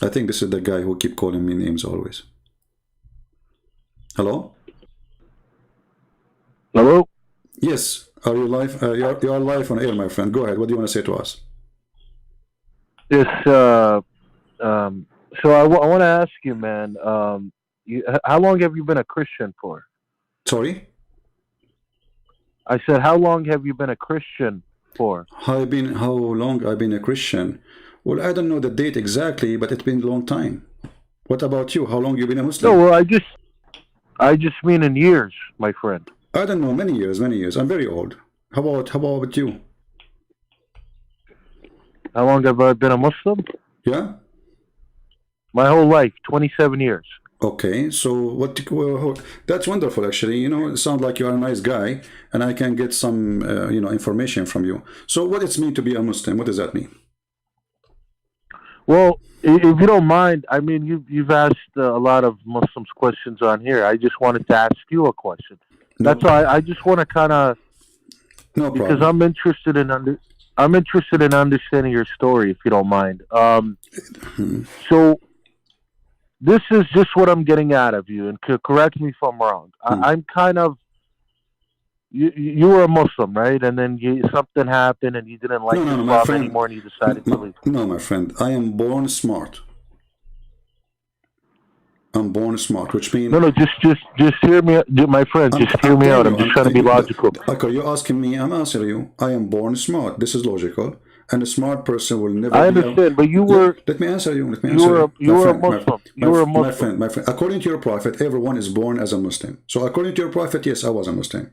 I think this is the guy who keep calling me names always. Hello? Hello? Yes. Are you live? You're live on air, my friend. Go ahead. What do you want to say to us? Yes, so I want to ask you, man, how long have you been a Christian for? Sorry? I said, how long have you been a Christian for? How long I've been a Christian? Well, I don't know the date exactly, but it's been a long time. What about you? How long you been a No, Muslim? well, I just mean in years, my friend. I don't know, many years, many years. I'm very old. How about you? How long have I been a Muslim? Yeah? My whole life, 27 years. Okay, so well, that's wonderful actually. It sounds like you are a nice guy and I can get some information from you. So what does it mean to be a Muslim? What does that mean? Well, if you don't mind, I mean, you've asked a lot of Muslims questions on here. I just wanted to ask you a question. No, That's why I just want to kind of, no because problem. I'm interested in understanding your story, if you don't mind. Hmm. So this is just what I'm getting out of you, and correct me if I'm wrong. Hmm. I'm kind of you were a Muslim, right? And then something happened, and you didn't like No, no, no, my Islam friend. anymore, and you decided to leave. No, my friend. I am born smart. I'm born smart, which No, means no, just hear me, my friend. Just hear I'm me telling out. you. I'm just trying to be logical. Okay, you're asking me. I'm answering you. I am born smart. This is logical, and a smart person will never I be a. understand, but Let me answer you. Let me answer you, you my were a friend. Muslim. You were a Muslim. My friend. According to your prophet, everyone is born as a Muslim. So according to your prophet, yes, I was a Muslim.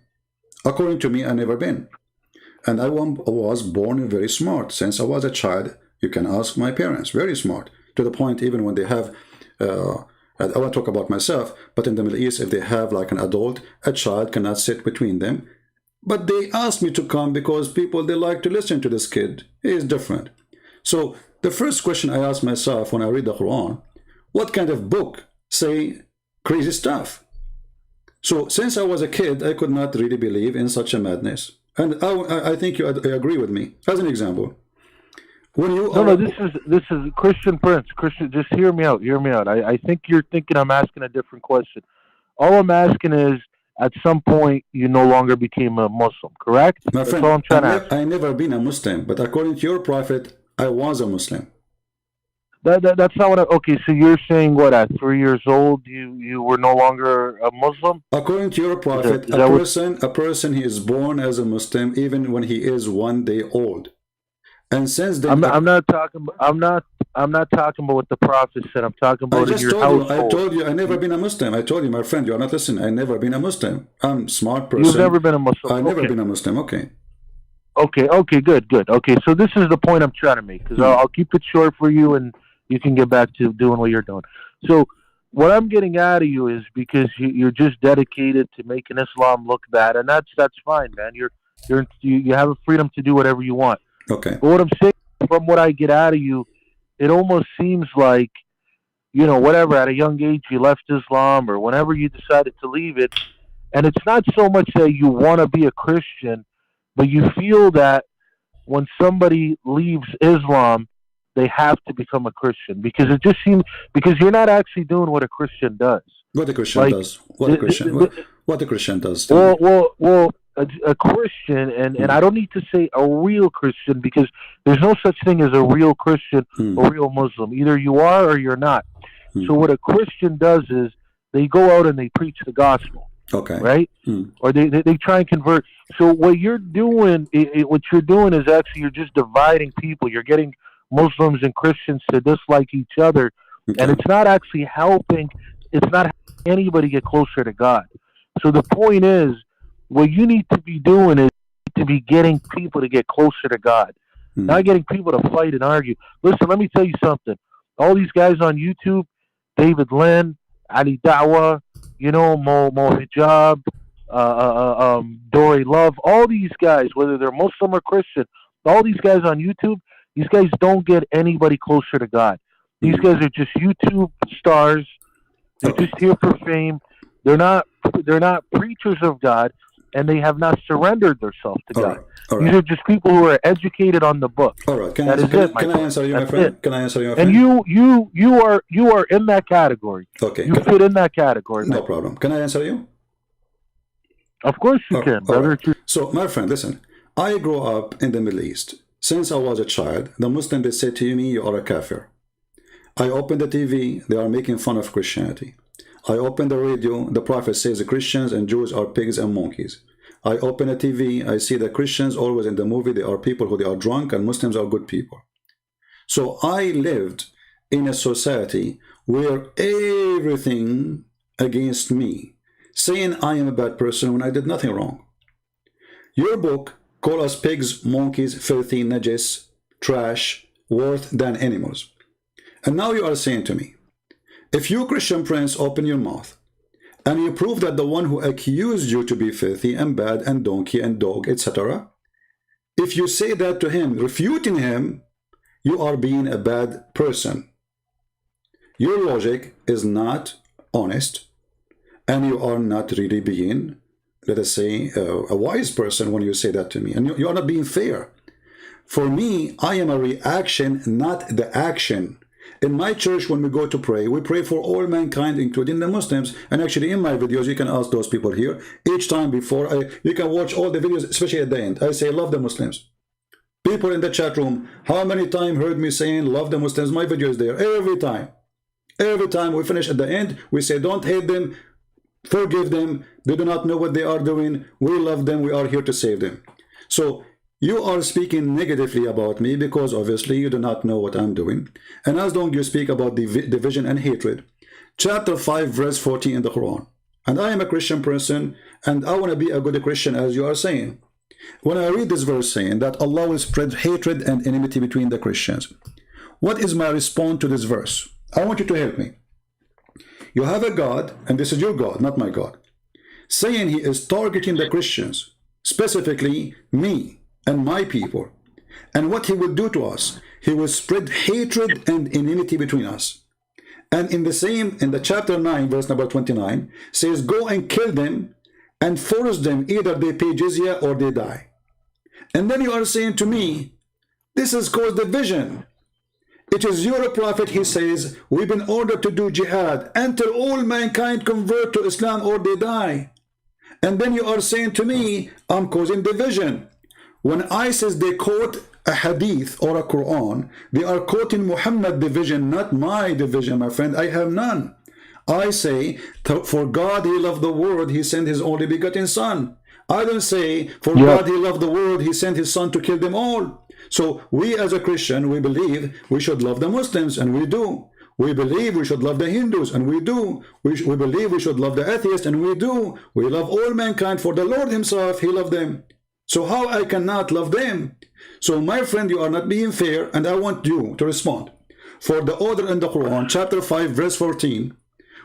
According to me, I never been. And was born very smart. Since I was a child, you can ask my parents, very smart. To the point, even when they have, I won't talk about myself, but in the Middle East, if they have like an adult, a child cannot sit between them. But they asked me to come because people, they like to listen to this kid. He is different. So the first question I ask myself when I read the Quran, what kind of book say crazy stuff? So since I was a kid, I could not really believe in such a madness. And I think you agree with me. As an example, when you No, no, are this is Christian Prince. Christian, just hear me out. Hear me out. I think you're thinking I'm asking a different question. All I'm asking is, at some point, you no longer became a Muslim, correct? my That's all friend, I'm trying to ask you. I never been a Muslim, but according to your prophet, I was a Muslim. That's not what. Okay, so you're saying what? At 3 years old, you were no longer a Muslim? According to your Is that prophet, is that what? a person he is born as a Muslim even when he is 1 day old. And since then, I'm not talking about what the Prophet said. I'm talking I about in just your told you, I household. told you, I never been a Muslim. I told you, my friend, you are not listening. I never been a Muslim. I'm a smart You've person. never been a Muslim. I never Okay. been a Muslim. Okay. Okay, okay, good, good. Okay, so this is the point I'm trying to make, because Hmm. I'll keep it short for you, and you can get back to doing what you're doing. So, what I'm getting out of you is, because you're just dedicated to making Islam look bad, and that's fine, man. You have a freedom to do whatever you want. Okay. But what I'm saying, from what I get out of you, it almost seems like, whatever, at a young age you left Islam, or whenever you decided to leave it, and it's not so much that you want to be a Christian, but you feel that when somebody leaves Islam, they have to become a Christian, because it just seems, because you're not actually doing what a Christian does. What the Christian Like, does? What the the, Christian? the, What the Christian does? Tell me. well, a Christian, and Hmm. I don't need to say a real Christian, because there's no such thing as a real Christian Hmm. or real Muslim. Either you are or you're not. Hmm. So what a Christian does is they go out and they preach the gospel, Okay. right? Hmm. Or they try and convert. So what you're doing, what you're doing is actually you're just dividing people. You're getting Muslims and Christians to dislike each other, and Okay. it's not actually helping. It's not helping anybody get closer to God. So the point is, what you need to be doing is to be getting people to get closer to God, Hmm. not getting people to fight and argue. Listen, let me tell you something. All these guys on YouTube, David Lynn, Ali Dawa, Mo Hijab, Dory Love, all these guys, whether they're Muslim or Christian, all these guys on YouTube, these guys don't get anybody closer to God. These Hmm. guys are just YouTube stars. They're Okay. just here for fame. They're not they're not preachers of God. and they have not surrendered themselves to All God. right. All These right. are just people who are educated on the book. All right. Can I, That is can, it, I- my can I friend. answer you, my That's friend? it. Can I answer you, my And friend? you are in that category. Okay. You fit in that category, No man. problem. Can I answer you? Of course you can, All brother. right. So, my friend, listen. I grew up in the Middle East. Since I was a child, the Muslims, they say to me, you are a kafir. I open the TV, they are making fun of Christianity. I open the radio, the Prophet says the Christians and Jews are pigs and monkeys. I open the TV, I see the Christians always in the movie, they are people who they are drunk and Muslims are good people. So I lived in a society where everything against me, saying I am a bad person when I did nothing wrong. Your book call us pigs, monkeys, filthy, najis, trash, worse than animals. And now you are saying to me, if you Christian prince open your mouth and you prove that the one who accused you to be filthy and bad and donkey and dog, etc., if you say that to him, refuting him, you are being a bad person. Your logic is not honest, and you are not really being, let us say, a wise person when you say that to me. And you are not being fair. For me, I am a reaction, not the action. In my church, when we go to pray, we pray for all mankind, including the Muslims. And actually, in my videos, you can ask those people here. Each time before, you can watch all the videos, especially at the end. I say, love the Muslims. People in the chat room, how many times heard me saying, love the Muslims? My video is there. Every time. Every time we finish at the end, we say, don't hate them, forgive them. They do not know what they are doing. We love them. We are here to save them. So, you are speaking negatively about me because obviously you do not know what I'm doing. And as long as you speak about division and hatred, chapter 5 verse 14 in the Quran. And I am a Christian person and I want to be a good Christian as you are saying. When I read this verse saying that Allah will spread hatred and enmity between the Christians, what is my response to this verse? I want you to help me. You have a God, and this is your God, not my God, saying he is targeting the Christians, specifically me and my people. And what he will do to us, he will spread hatred and enmity between us. And in the chapter 9 verse number 29 says, go and kill them and force them, either they pay jizya or they die. And then you are saying to me, this has caused division. It is your prophet, he says, we've been ordered to do jihad until all mankind convert to Islam or they die. And then you are saying to me, I'm causing division. When ISIS, they quote a hadith or a Quran, they are quoting Muhammad division, not my division, my friend. I have none. I say, for God he loved the world, he sent his only begotten son. I don't say, for God he loved the world, he sent his son to kill them all. So we as a Christian, we believe we should love the Muslims, and we do. We believe we should love the Hindus, and we do. We believe we should love the atheists, and we do. We love all mankind, for the Lord himself, he loved them. So how I cannot love them? So my friend, you are not being fair, and I want you to respond. For the order in the Quran, chapter 5, verse 14,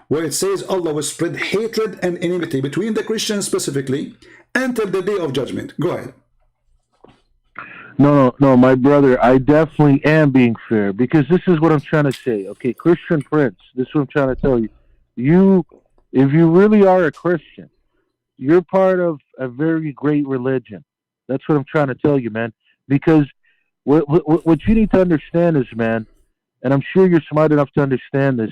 where it says Allah will spread hatred and enmity between the Christians specifically until the day of judgment. Go ahead. No, my brother, I definitely am being fair, because this is what I'm trying to say. Okay, Christian Prince, this is what I'm trying to tell you. If you really are a Christian, you're part of a very great religion. That's what I'm trying to tell you, man. Because what you need to understand is, man, and I'm sure you're smart enough to understand this,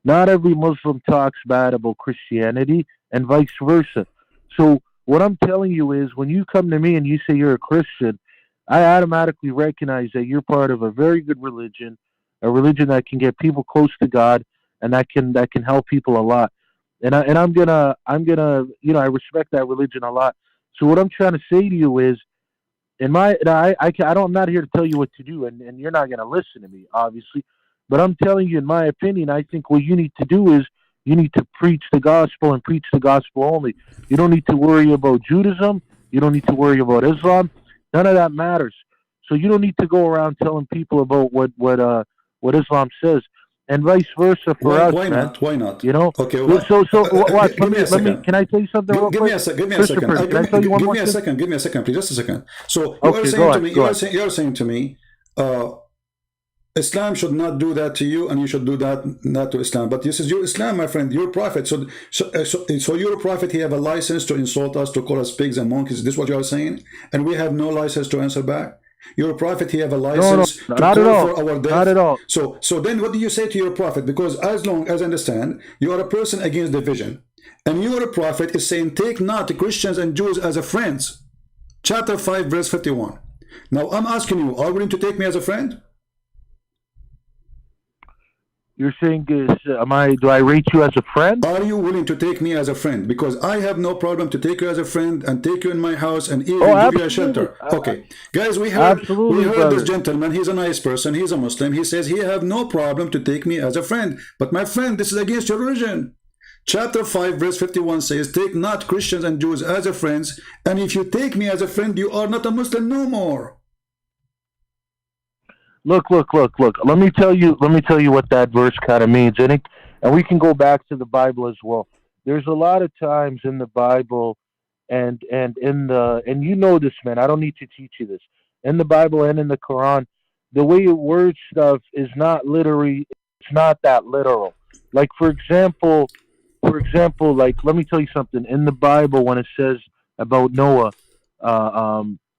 not every Muslim talks bad about Christianity and vice versa. So what I'm telling you is, when you come to me and you say you're a Christian, I automatically recognize that you're part of a very good religion, a religion that can get people close to God, and that can help people a lot. And I'm gonna I respect that religion a lot. So what I'm trying to say to you is, I'm not here to tell you what to do, and you're not gonna listen to me, obviously. But I'm telling you, in my opinion, I think what you need to do is you need to preach the gospel and preach the gospel only. You don't need to worry about Judaism. You don't need to worry about Islam. None of that matters. So you don't need to go around telling people about what Islam says, and vice versa for us. Why man. not? Why not? You know. Okay. So watch. Give me a second. Can I tell you something real quick? Give me a second. Can I tell you one more thing? Give me a second, please. Just a second. So you Okay, are saying to me, you're saying to me, Islam should not do that to you, and you should do that not to Islam. But this is your Islam, my friend, your prophet. So your prophet, he have a license to insult us, to call us pigs and monkeys. Is this what you are saying? And we have no license to answer back. Your prophet, he have a license to not at call all. for our death. Not at all. So then what do you say to your prophet? Because as long as I understand, you are a person against division. And your prophet is saying, take not the Christians and Jews as a friends. Chapter 5, verse 51. Now I'm asking you, are you willing to take me as a friend? You're saying, do I rate you as a friend? Are you willing to take me as a friend? Because I have no problem to take you as a friend and take you in my house and even give you a shelter. Okay. Guys, we heard this gentleman. He's a nice person. He's a Muslim. He says he have no problem to take me as a friend. But my friend, this is against your religion. Chapter 5, verse 51 says, take not Christians and Jews as a friends. And if you take me as a friend, you are not a Muslim no more. Look. Let me tell you what that verse kind of means, and we can go back to the Bible as well. There's a lot of times in the Bible, and you know this, man. I don't need to teach you this. In the Bible and in the Quran, the way it words stuff is not literally. It's not that literal. Like for example, like let me tell you something. In the Bible, when it says about Noah,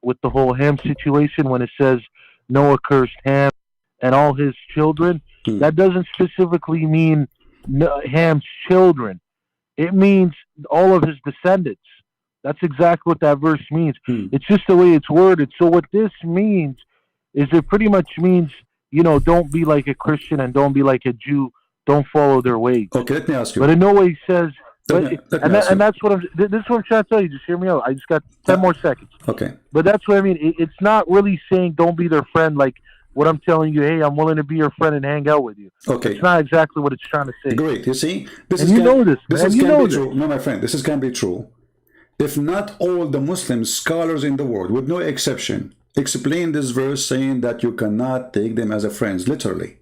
with the whole Ham situation, when it says Noah cursed Ham and all his children, that doesn't specifically mean Ham's children. It means all of his descendants. That's exactly what that verse means. It's just the way it's worded. So what this means is it pretty much means, don't be like a Christian and don't be like a Jew. Don't follow their ways. Okay, let me ask you. But in no way he says, and that's what this is what I'm trying to tell you. Just hear me out. I just got 10 more seconds. Okay. But that's what I mean. It's not really saying don't be their friend like what I'm telling you. Hey, I'm willing to be your friend and hang out with you. Okay. It's not exactly what it's trying to say. Great. You see? This can be true. No, my friend, this can be true. If not all the Muslim scholars in the world, with no exception, explain this verse saying that you cannot take them as a friends, literally.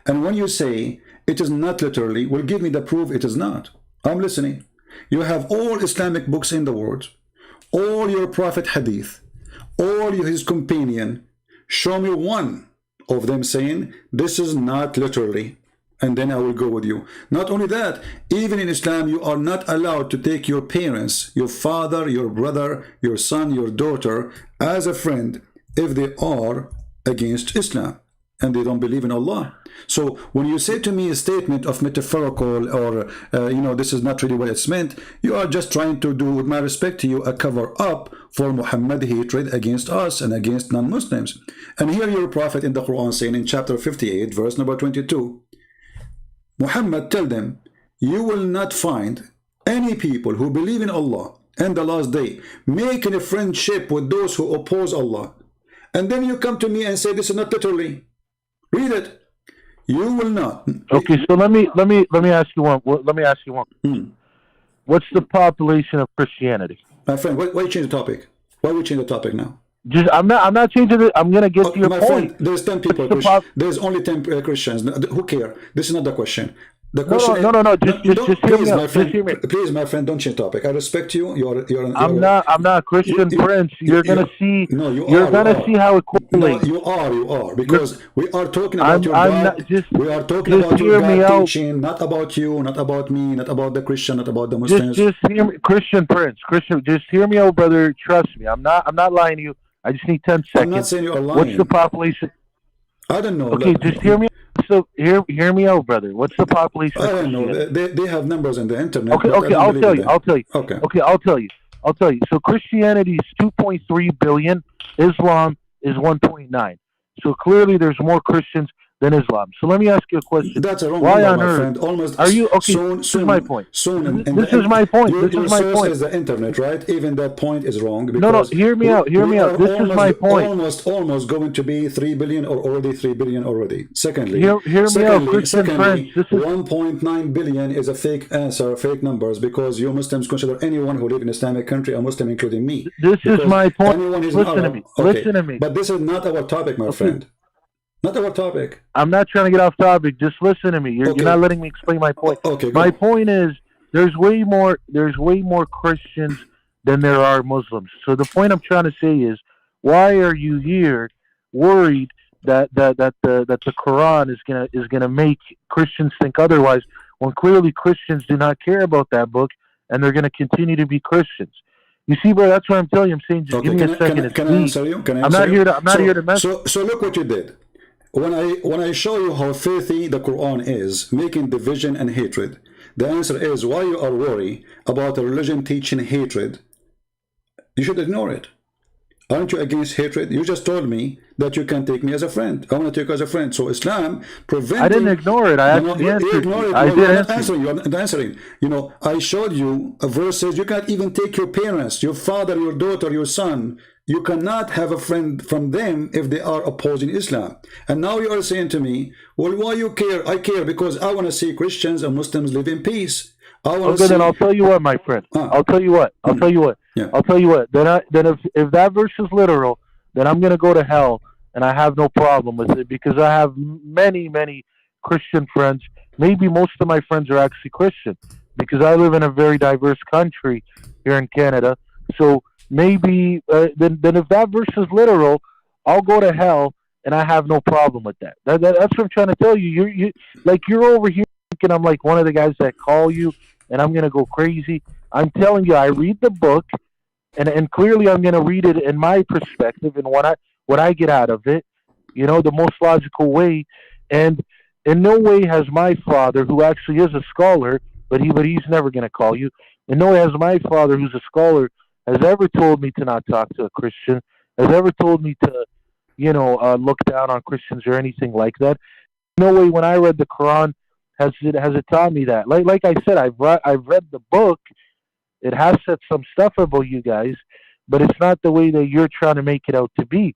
And when you say it is not literally, well, give me the proof it is not. I'm listening. You have all Islamic books in the world, all your Prophet hadith, all his companion. Show me one of them saying this is not literally, and then I will go with you. Not only that, even in Islam, you are not allowed to take your parents, your father, your brother, your son, your daughter, as a friend if they are against Islam and they don't believe in Allah. So when you say to me a statement of metaphorical or, this is not really what it's meant, you are just trying to do, with my respect to you, a cover up for Muhammad hatred against us and against non-Muslims. And here your Prophet in the Quran saying in chapter 58, verse number 22, Muhammad, tell them, you will not find any people who believe in Allah and the last day making a friendship with those who oppose Allah. And then you come to me and say this is not literally. Read it. You will not. Okay, so let me ask you one. What's the population of Christianity? My friend, why you change the topic? Why we change the topic now? I'm not changing it. I'm gonna get to your my point. Friend, there's 10 people. There's only 10 Christians. Who care? This is not the question. The question no. Just hear me out. Please, my friend, don't change topic. I respect you. I'm not Christian Prince. You're gonna see. No, you're gonna see how it correlates. No, you are because we are talking about your God. We are talking about your God teaching, not about you, not about me, not about the Christian, not about the Muslims. Just hear me, Christian Prince. Just hear me out, brother. Trust me. I'm not lying to you. I just need 10 seconds. I'm not saying you're lying. What's the population? I don't know. Okay, just hear me. So hear me out, brother. What's the population? I don't know. They have numbers on the internet. Okay, I'll tell you. Okay, I'll tell you. So Christianity is 2.3 billion. Islam is 1.9. So clearly, there's more Christians than Islam. So let me ask you a question. That's a wrong Why number, on my earth friend. Almost are you okay? This is my point. This is my point. Your source is the internet, right? Even that point is wrong. No. Hear me out. This is my point. Almost going to be 3 billion or already 3 billion already. Secondly, hear me out, Christian friends. 1.9 billion is a fake answer, fake numbers, because you Muslims consider anyone who live in Islamic country a Muslim, including me. This is my point. Listen to me. Okay. Listen to me. But this is not our topic, my friend. Not our topic. I'm not trying to get off topic. Just listen to me. You're not letting me explain my point. Okay. My point is there's way more Christians than there are Muslims. So the point I'm trying to say is, why are you here worried the Quran is gonna make Christians think otherwise, when clearly Christians do not care about that book, and they're gonna continue to be Christians. You see, bro, that's what I'm telling you. I'm saying, just Okay, give me a second to can I speak. answer you? Can I I'm answer not you? here to I'm not here to mess. So look what you did. When I show you how filthy the Quran is, making division and hatred, the answer is why you are worried about a religion teaching hatred. You should ignore it. Aren't you against hatred? You just told me that you can take me as a friend. I want to take you as a friend. So Islam preventing... I didn't ignore it. I actually you answered ignore you. it. I No, did you're not answer answering. you. You're not answering. You know, I showed you a verse says you can't even take your parents, your father, your daughter, your son. You cannot have a friend from them if they are opposing Islam. And now you are saying to me, well, why you care? I care because I want to see Christians and Muslims live in peace. I want Okay, to see... then I'll tell you what, my friend. I'll tell you what. I'll tell you what. Yeah. I'll tell you what. Then if that verse is literal, then I'm gonna go to hell, and I have no problem with it because I have many Christian friends. Maybe most of my friends are actually Christian because I live in a very diverse country here in Canada. So maybe then if that verse is literal, I'll go to hell, and I have no problem with that. That's what I'm trying to tell you. You're over here thinking I'm like one of the guys that call you, and I'm gonna go crazy. I'm telling you, I read the book, and clearly I'm gonna read it in my perspective and what I get out of it. You know, the most logical way. And in no way has my father, who actually is a scholar, but he's never gonna call you. In no way has my father, who's a scholar, has ever told me to not talk to a Christian, has ever told me to, look down on Christians or anything like that. No way when I read the Quran has it taught me that. Like I said, I've read the book. It has said some stuff about you guys, but it's not the way that you're trying to make it out to be.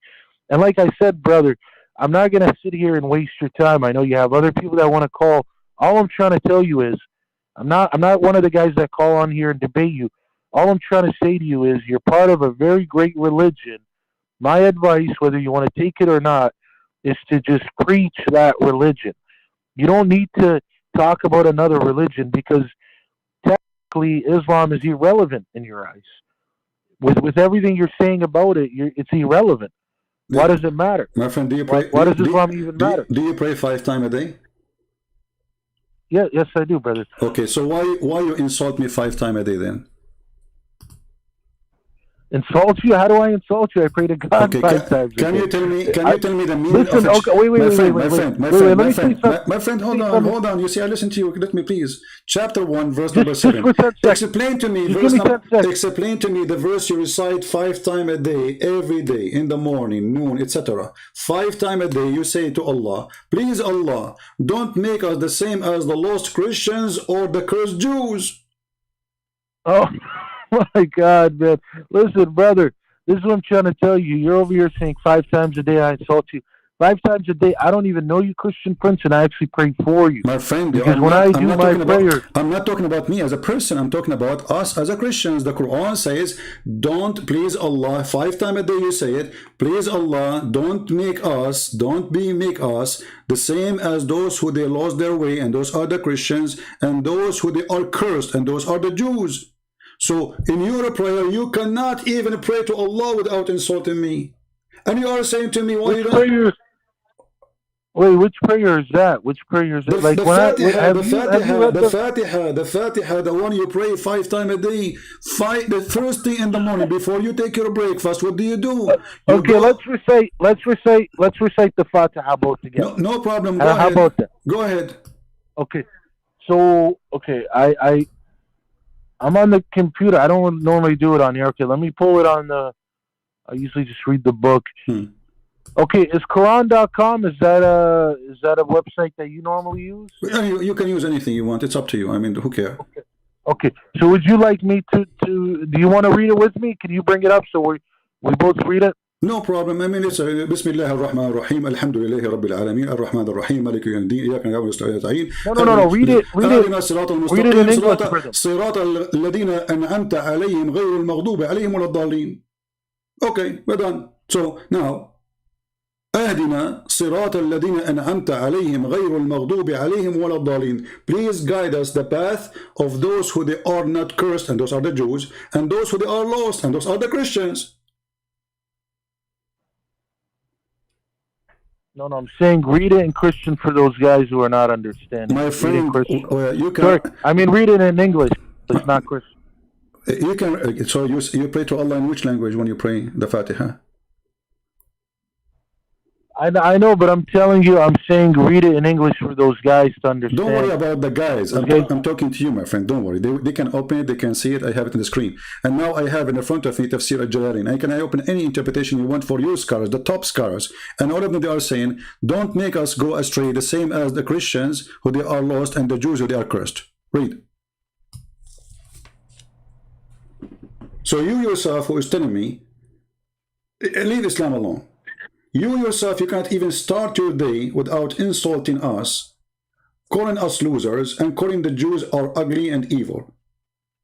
And like I said, brother, I'm not going to sit here and waste your time. I know you have other people that want to call. All I'm trying to tell you is I'm not one of the guys that call on here and debate you. All I'm trying to say to you is you're part of a very great religion. My advice, whether you want to take it or not, is to just preach that religion. You don't need to talk about another religion because technically Islam is irrelevant in your eyes. With everything you're saying about it, it's irrelevant. Why does it matter? My friend, do you pray? Why does Islam even matter? Do you pray 5 times a day? Yeah, yes, I do, brother. Okay, so why you insult me 5 times a day then? Insult you? How do I insult you? I pray to God okay, 5 times. Can you tell me? Can you tell me the meaning listen, of it? Okay, wait. My friend, hold on. You see, I listen to you. Let me please. Chapter 1, verse number 7. Explain to me. Explain to me the verse you recite 5 times a day, every day, in the morning, noon, etc. 5 times a day. You say to Allah, please, Allah, don't make us the same as the lost Christians or the cursed Jews. Oh. My God, man. Listen, brother, this is what I'm trying to tell you. You're over here saying 5 times a day I insult you. 5 times a day, I don't even know you, Christian Prince, and I actually pray for you. My friend, because when I do my prayer... I'm not talking about me as a person. I'm talking about us as a Christians. The Quran says, don't, please Allah, 5 times a day you say it, please Allah, don't make us the same as those who they lost their way, and those are the Christians, and those who they are cursed, and those are the Jews. So in your prayer, you cannot even pray to Allah without insulting me. And you are saying to me, why you don't... Wait, which prayer is that? Which prayer is it? The Fatiha, the one you pray 5 times a day. The first thing in the morning before you take your breakfast, what do? Okay, let's recite the Fatiha both together. No problem. Go ahead. How about that? Go ahead. Okay. So, I'm on the computer. I don't normally do it on here. Okay, let me pull it on the... I usually just read the book. Okay, is Quran.com, is that a website that you normally use? You can use anything you want. It's up to you. I mean, who cares? Okay. So would you like me to do you want to read it with me? Can you bring it up so we both read it? No problem. I mean, it's Bismillah ar-Rahman ar-Rahim, alhamdulillahi rabbil alameen, ar-Rahman ar-Rahim, maliki yawmiddin, iyyaka na'budu wa iyyaka nasta'in. No, read it. Read it in English. صراط الذين أنعمت عليهم غير المغضوب عليهم ولا الضالين. Okay, we're done. So now, أهدنا صراط الذين أنعمت عليهم غير المغضوب عليهم ولا الضالين. Please guide us the path of those who they are not cursed, and those are the Jews, and those who they are lost, and those are the Christians. No, no, I'm saying read it in Christian for those guys who are not understanding. My Read it in friend, Christian. you Sorry, can, I mean read it in English. It's not Christian. so you pray to Allah in which language when you pray the Fatiha? I know, but I'm telling you, I'm saying read it in English for those guys to understand. Don't worry about the guys. I'm talking to you, my friend. Don't worry. They can open it. They can see it. I have it on the screen. And now I have in front of me Tafsir al-Jalalain. I open any interpretation you want for your scholars, the top scholars. And all of them, they are saying, don't make us go astray, the same as the Christians who they are lost and the Jews who they are cursed. Read. So you yourself who is telling me, leave Islam alone. You yourself, you can't even start your day without insulting us, calling us losers, and calling the Jews are ugly and evil.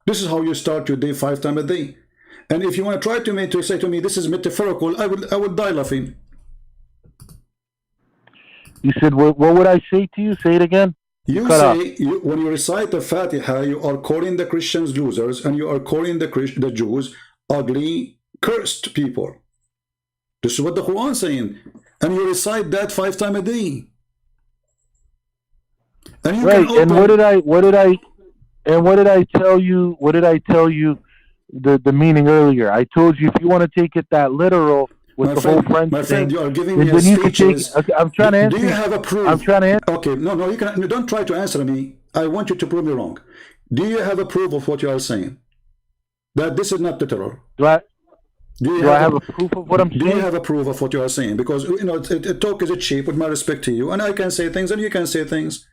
This is how you start your day 5 times a day. And if you want to try to say to me, this is metaphorical, I would die laughing. You said, what would I say to you? Say it again. You say, when you recite the Fatiha, you are calling the Christians losers, and you are calling the Jews ugly, cursed people. This is what the Quran is saying. And you recite that 5 times a day. And you right, and what did I tell you the meaning earlier? I told you if you want to take it that literal with my the friend, whole French my friend, thing, you are giving then me you could take I'm trying to answer. Do you have a proof? I'm trying to answer. Okay, no, you can. Don't try to answer me. I want you to prove me wrong. Do you have a proof of what you are saying? That this is not literal. Do I have a proof of what I'm saying? Do you have a proof of what you are saying? Because, you know, talk is cheap, with my respect to you. And I can say things and you can say things.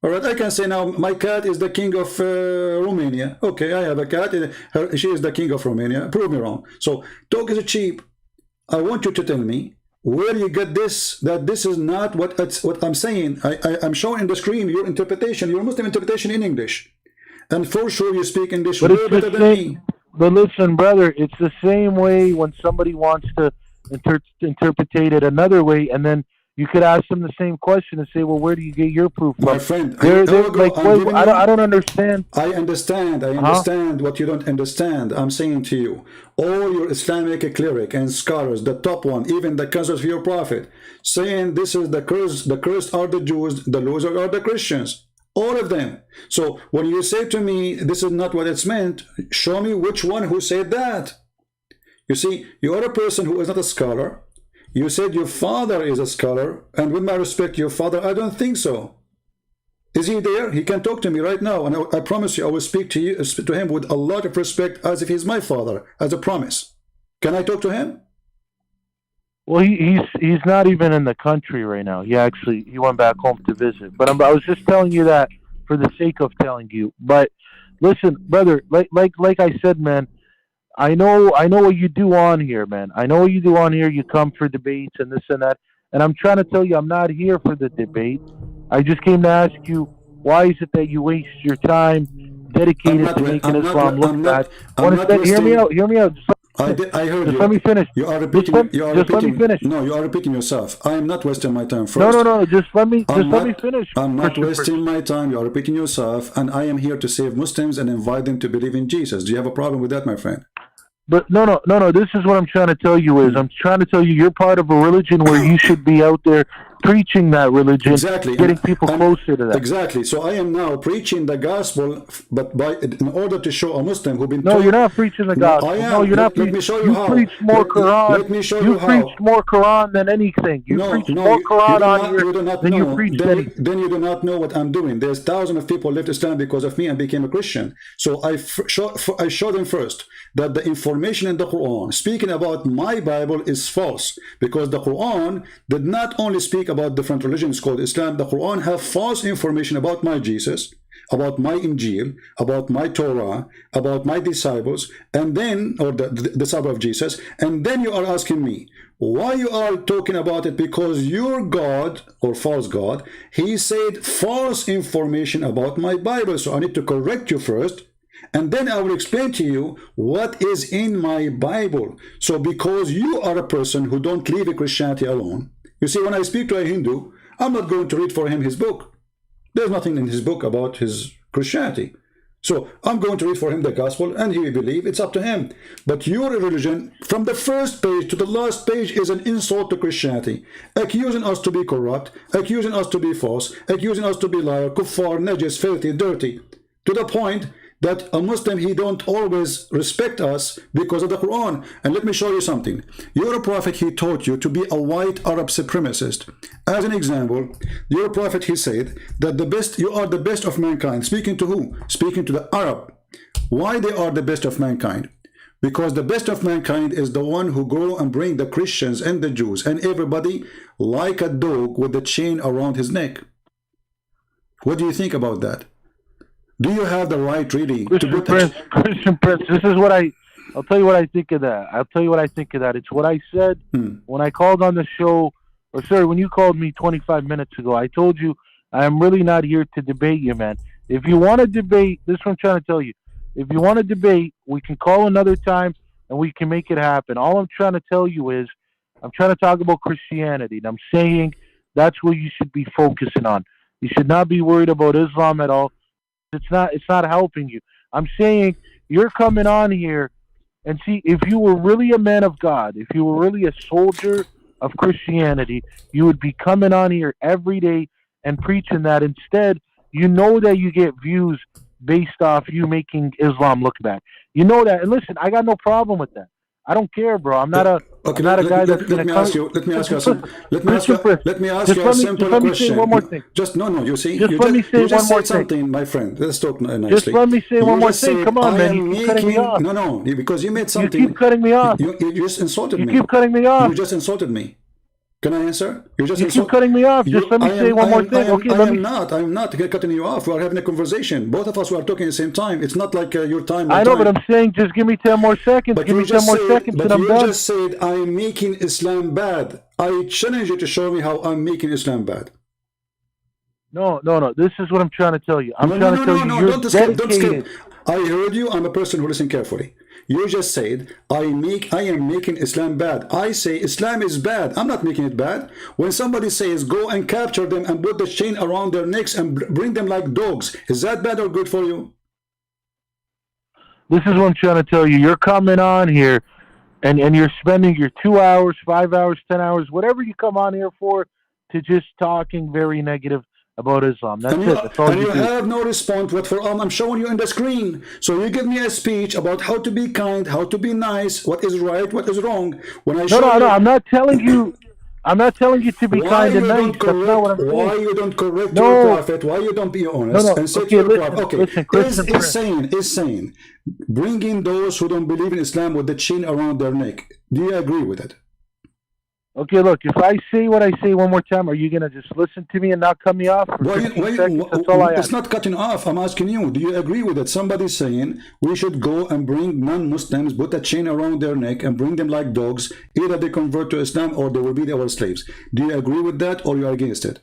All right, I can say now, my cat is the king of Romania. Okay, I have a cat. She is the king of Romania. Prove me wrong. So, talk is cheap. I want you to tell me where you get this, that this is not what I'm saying. I'm showing in the screen your interpretation, your Muslim interpretation in English. And for sure you speak English way better than me. But listen, brother, it's the same way when somebody wants to interpret it another way, and then you could ask them the same question and say, well, where do you get your proof from? My friend, like, I don't understand. I understand what you don't understand. I'm saying to you, all your Islamic cleric and scholars, the top one, even the cousins of your prophet, saying this is the cursed are the Jews, the losers are the Christians. All of them. So when you say to me, this is not what it's meant, show me which one who said that. You see, you are a person who is not a scholar. You said your father is a scholar, and with my respect, your father, I don't think so. Is he there? He can talk to me right now, and I promise you, I will speak to him with a lot of respect, as if he's my father, as a promise. Can I talk to him? Well, he's not even in the country right now. He went back home to visit. But I was just telling you that for the sake of telling you. But listen, brother, like I said, man, I know what you do on here, man. I know what you do on here. You come for debates and this and that. And I'm trying to tell you, I'm not here for the debate. I just came to ask you, why is it that you waste your time dedicated to making Islam look bad? Hear me out. I heard just you. Let me finish. You are repeating. Let me finish. No, you are repeating yourself. I am not wasting my time. First. No. Just let me finish. I'm not wasting my time. You are repeating yourself, and I am here to save Muslims and invite them to believe in Jesus. Do you have a problem with that, my friend? But no. This is what I'm trying to tell you is I'm trying to tell you you're part of a religion where you should be out there preaching that religion, exactly, getting people closer to that. Exactly. So I am now preaching the gospel, but in order to show a Muslim who's been you're not preaching the gospel. I am. No, you're not. Let me show you how. Preach more Quran. Let me show you how. You preach more Quran than anything. You preach more Quran on here than you preach anything. Then you do not know what I'm doing. There's thousands of people left Islam because of me and became a Christian. So I show them first that the information in the Quran speaking about my Bible is false, because the Quran did not only speak about different religions called Islam. The Quran have false information about my Jesus, about my Injil, about my Torah, about my disciples, and then, or the disciple of Jesus, and then you are asking me why you are talking about it, because your God, or false God, he said false information about my Bible. So I need to correct you first, and then I will explain to you what is in my Bible. So because you are a person who don't leave Christianity alone, you see, when I speak to a Hindu, I'm not going to read for him his book. There's nothing in his book about his Christianity. So I'm going to read for him the gospel, and he will believe. It's up to him. But your religion, from the first page to the last page, is an insult to Christianity, accusing us to be corrupt, accusing us to be false, accusing us to be liar, kuffar, najis, filthy, dirty, to the point that a Muslim, he don't always respect us because of the Quran. And let me show you something. Your prophet, he taught you to be a white Arab supremacist. As an example, your prophet, he said that you are the best of mankind. Speaking to who? Speaking to the Arab. Why they are the best of mankind? Because the best of mankind is the one who go and bring the Christians and the Jews and everybody like a dog with a chain around his neck. What do you think about that? Do you have the right really Christian to put Prince, this is what I'll tell you what I think of that. I'll tell you what I think of that. It's what I said when I called on the show, or sorry, when you called me 25 minutes ago. I told you I'm really not here to debate you, man. If you want to debate, this is what I'm trying to tell you. If you want to debate, we can call another time and we can make it happen. All I'm trying to tell you is I'm trying to talk about Christianity, and I'm saying that's what you should be focusing on. You should not be worried about Islam at all. It's not helping you. I'm saying you're coming on here and see, if you were really a man of God, if you were really a soldier of Christianity, you would be coming on here every day and preaching that. Instead, you know that you get views based off you making Islam look bad. You know that. And listen, I got no problem with that. I don't care, bro. I'm not a guy that's going to come. Let me ask you a simple question. Let me say one more thing. You see, let me say one more something, my friend. Let's talk nicely. Just let me say one more thing. Come on, man. You keep cutting me off. No, because you made something. You keep cutting me off. You just insulted me. You keep cutting me off. You just insulted me. Can I answer? You keep cutting me off. Just let me say one more thing. I'm not cutting you off. We are having a conversation. Both of us were talking at the same time. It's not like your time. I know, but I'm saying just give me 10 more seconds. Give me 10 more seconds and I'm done. You just said I'm making Islam bad. I challenge you to show me how I'm making Islam bad. No. This is what I'm trying to tell you. I'm trying to tell you you're dedicated. I heard you. I'm a person who listens carefully. You just said, I am making Islam bad. I say Islam is bad. I'm not making it bad. When somebody says, go and capture them and put the chain around their necks and bring them like dogs, is that bad or good for you? This is what I'm trying to tell you. You're coming on here and you're spending your 2 hours, 5 hours, 10 hours, whatever you come on here for, to just talking very negative about Islam. That's it. That's all you do. Have no response whatsoever. I'm showing you in the screen. So you give me a speech about how to be kind, how to be nice, what is right, what is wrong. When I no, I'm not telling you. I'm not telling you to be kind and nice. That's not what I'm saying. Why you don't correct your prophet? Why you don't be honest and say to your prophet? Okay, is saying bringing those who don't believe in Islam with the chain around their neck. Do you agree with it? Okay, look, if I say what I say one more time, are you going to just listen to me and not cut me off? It's not cutting off. I'm asking you, do you agree with it? Somebody's saying we should go and bring non-Muslims, put a chain around their neck and bring them like dogs. Either they convert to Islam or they will be our slaves. Do you agree with that or you are against it?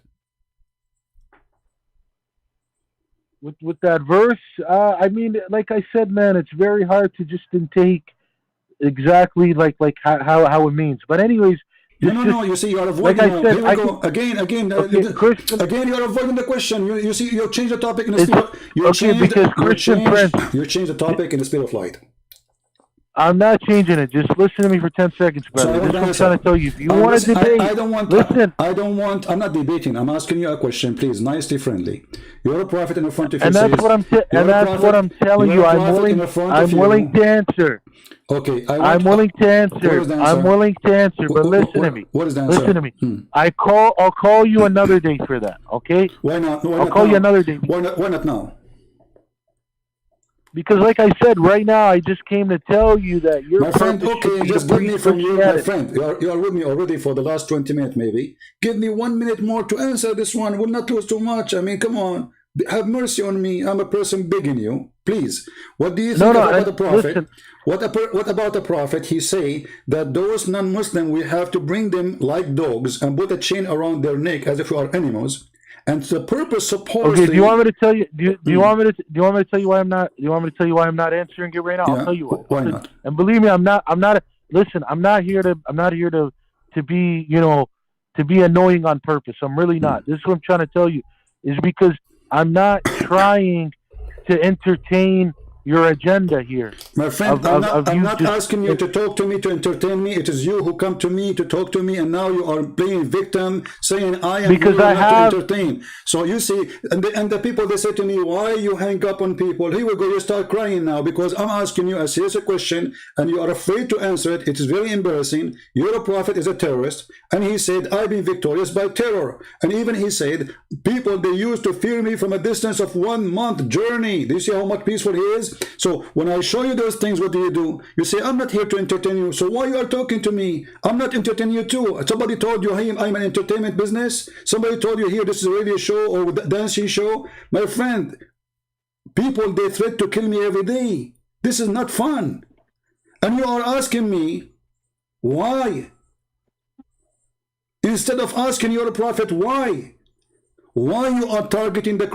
With that verse, I mean, like I said, man, it's very hard to just take exactly like how it means. But anyways, No. You see, you are avoiding. Like I said, here we go. Again, again, you are avoiding the question. You see, you change the topic in the speed. You change the topic in the speed of light. I'm not changing it. Just listen to me for 10 seconds, brother. So I'm trying to tell you. If you want to debate, I'm not debating. I'm asking you a question, please, nicely, friendly. You're a prophet in the front of you. And that's what I'm telling you. I'm willing to answer. Okay, I'm willing to answer. I'm willing to answer, but listen to me. What is the answer? Listen to me. I'll call you another day for that. Okay? Why not? I'll call you another day. Why not now? Because, like I said, right now I just came to tell you that you're my friend. Okay, just give me from you, my friend. You are with me already for the last 20 minutes, maybe. Give me 1 minute more to answer this one. Will not lose too much. I mean, come on. Have mercy on me. I'm a person begging you. Please. What do you think about the prophet? What about the prophet? He say that those non-Muslim, we have to bring them like dogs and put a chain around their neck as if we are animals. And the purpose supposedly. Okay, do you want me to tell you? Do you want me to tell you why I'm not? Do you want me to tell you why I'm not answering it right now? I'll tell you why. Why not? And believe me, I'm not. Listen, I'm not here to be, to be annoying on purpose. I'm really not. This is what I'm trying to tell you. Is because I'm not trying to entertain your agenda here. My friend, Of I'm you not just asking you to talk to me, to entertain me. It is you who come to me to talk to me, and now you are playing victim, saying I am because here I not to have entertain. So you see, and the people, they say to me, why you hang up on people? Here we go, you start crying now because I'm asking you a serious question, and you are afraid to answer it. It is very embarrassing. Your prophet is a terrorist, and he said, I've been victorious by terror. And even he said, people, they used to fear me from a distance of 1 month journey. Do you see how much peaceful he is? So when I show you those things, what do? You say, I'm not here to entertain you. So why you are talking to me? I'm not entertaining you too. Somebody told you, hey, I'm an entertainment business. Somebody told you here, this is a radio show or dancing show. My friend, people, they threat to kill me every day. This is not fun. And you are asking me, why? Instead of asking your prophet, why? Why you are targeting the